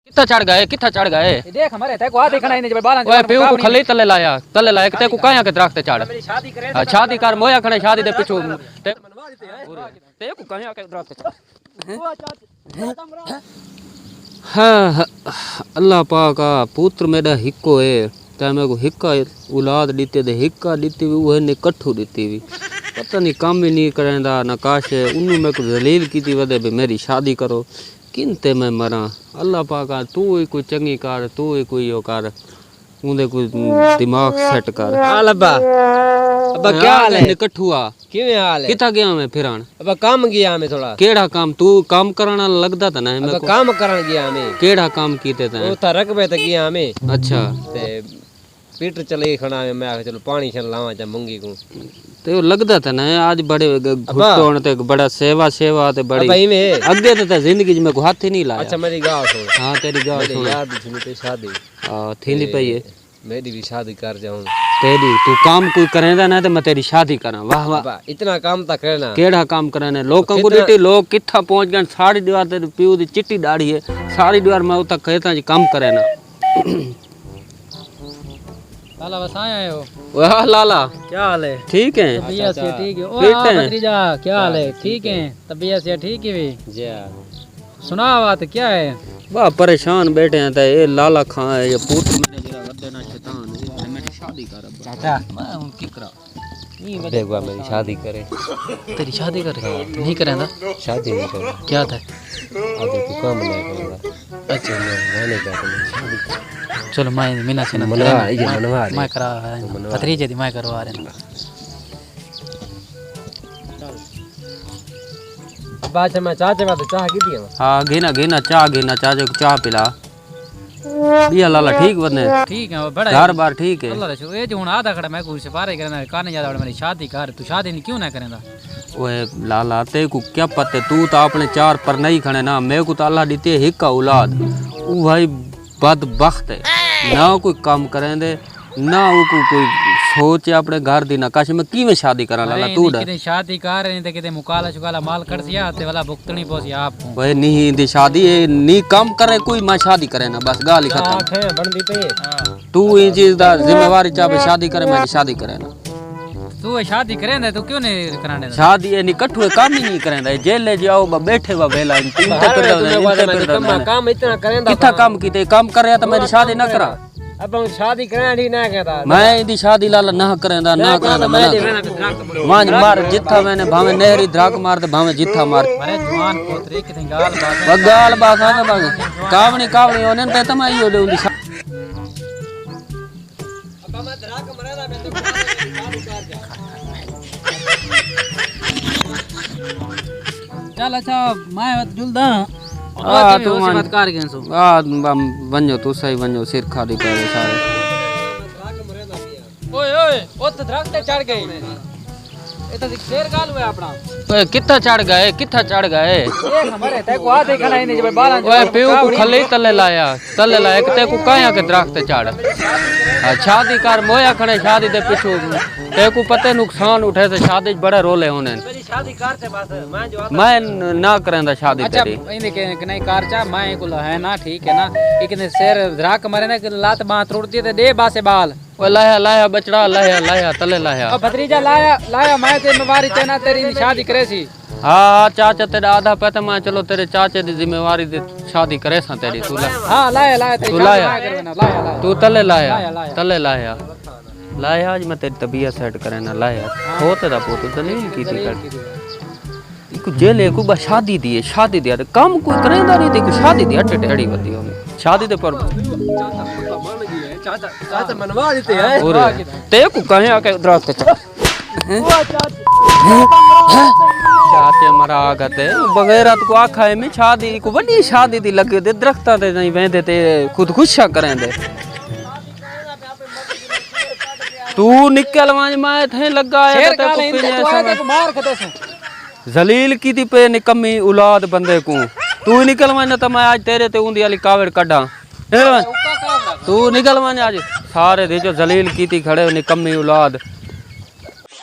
कितना चढ़ गए देख हमारे ते को देखना ही नहीं जब बाला ओए पेऊ को खले तले लाया ते को काया के दरख्त चढ़ शादी करे शादी कर मोया खणे शादी दे पिछू ते को काया के दरख्त चढ़ हाँ अल्लाह पाक पुत्र मेरा हिक्को है ते मेरे को हिक्का औलाद दीते दे हिक्का दीती भी वो ने कट्ठू दीती भी पता नहीं काम ही नहीं करेंदा ना काश उन्होंने मेरे को दलील की थी वदे भी मेरी शादी करो किनते मैं मरा अल्लाह पाक तू ही कोई चंगी कर तू ही कोई यो कर उन्दे कोई दिमाग सेट कर अब्बा अब्बा क्या हाल है कट्ठूआ किवें हाल है किथा गया मैं फिरान अब्बा काम गया मैं थोड़ा केड़ा काम तू काम करना लगदा था ना अब्बा काम करन गया मैं केड़ा काम कीते थे ओ ता रकबे ते गया मैं अच्छा ते पीटर चले खड़ा मैं आखे चलो पानी छन लावा जा मुंगी को ते वो लगदा था ना आज बड़े घुटोण ते बड़ा सेवा ते बड़ी भाई में अगे तो जिंदगी में को हाथ ही नहीं लाया अच्छा मेरी गाल सुन हां तेरी गाल सुन याद सुनी ते शादी हां थींदी पई है मेरी भी शादी कर जाऊं तेरी तू काम कोई करेंदा ना ते मैं तेरी शादी करा वाह वाह इतना काम ता करना केड़ा काम करने लोगों को देती लोग किथा पहुंच गए सारी दीवार ते पीऊ दी चिट्टी दाढ़ी है सारी दीवार में उता कहता जी काम करे ना लाला बस आया हो वाह लाला क्या हाल है ठीक है तबीयत से ठीक है ओ भतीजा क्या हाल है ठीक है तबीयत से ठीक है भी जी सुना बात क्या है वाह परेशान बैठे हैं ते ये लाला खां है ये पुत्र मेरे जरा गद्दे ना शैतान है मेरी शादी कर चाचा मैं उन की करा देखवा मेरी शादी करे तेरी शादी कर नहीं करेंदा शादी नहीं करे क्या था आगे तू काम नहीं करेगा अच्छा मैं नहीं करता शादी चलो मैं मीना से मनवा मैं करा भतीजे दी मैं करवा रहे बात मैं चाचे बात चाह की दी हां घेना चाह जो चाह पिला बिया लाला ठीक बने ठीक है वो बड़ा घर बार ठीक है अल्लाह रे ये जो हुन आधा खड़ा मैं कुछ पारे करना काने ज्यादा मेरी शादी कर तू शादी नहीं क्यों ना करेंदा ओए लाला ते को क्या पता तू तो अपने चार पर नहीं खड़े ना मेरे को तो अल्लाह दीते हिक्का औलाद वो भाई बदबख्त है ना कोई काम करेंदे ना वो कोई सोच अपने घर दी ना काश मैं किवें शादी करा लाला तू डर किते शादी कर नहीं ते किते मुकाला शुकाला माल करसिया ते वाला भुगतनी पोसी आप ओए नहीं दी शादी नहीं काम करे कोई मैं शादी करे ना बस गाल ही खत्म है बनदी पे तू ये चीज दा जिम्मेवारी चाहे शादी करे मैं शादी करे ना तू शादी करेंदा तू क्यों नहीं कराने शादी ये नहीं कठुए काम ही नहीं करेंदा जेल ले जाओ बैठे वा वेला तीन तक काम इतना करेंदा कितना काम कीते काम करे तो मेरी शादी ना करा अब हम शादी करना ठीक ना कहता मैं इंदी शादी लाला ना करेंदा मैं मार जिथा मैंने भावे नहरी धराक मार दे भावे जिथा मार अरे जवान पोतरे किते गाल बात कावनी ओने ते तमा यो दे उंदी अब मैं धराक मरेदा मैं तो चल अच्छा मैं जुलदा तू मत कर गए सो बन्यो तू सही बन्यो सिर खाली करे सारे ओए ओए ओ तो दरख्त चढ़ गए ए तो शेर गाल हुआ अपना ओए कितना चढ़ गए देख हमारे ते को आ देखना ही नहीं जब बाला ओए पेऊ को खले तले लाया ते को काया के दरख्त चढ़ शादी कर मोया खड़े शादी दे पिछू ते को पते नुकसान उठे से शादी बड़े रोले होने मेरी शादी करते बस मैं ना करेंदा शादी अच्छा तेरी इने के नहीं कार चा मैं को है ना ठीक है ना इकने शेर धराक मारे ना लात बात तोड़ती ते दे बासे बाल ओ लाया बचड़ा लाया तले लाया ओ भतीजा लाया मैं ते मवारी तेना तेरी शादी करे सी हां चाचा तेरा आधा पैसा मैं चलो तेरे चाचे दी जिम्मेवारी दे शादी करे सा तेरी तू हां लाया तू लाया तू तले लाया आज मैं तेरी तबीयत सेट करे ना लाया होते दा पोत दलील की थी कर इको जेले को बा शादी दी काम कोई करेंदा नहीं थी को शादी दी अटे टेड़ी वदी हो शादी दे पर चाचा मनवा देते हैं और ते को कहे आके दरख्त चा चाचे मरा गते बगैर को आखा है में शादी को बड़ी शादी दी लगे दे दरख्तां ते नहीं वेंदे ते खुद खुशा करेंदे तू निकल वांज मैं थे लगा है ते को मार खते सो जलील की थी पे निकम्मी औलाद बंदे को तू निकल वांज त मैं आज तेरे ते उंदी वाली कावड़ कढा तू निकल वांज आज सारे दे जो जलील की थी खड़े निकम्मी औलाद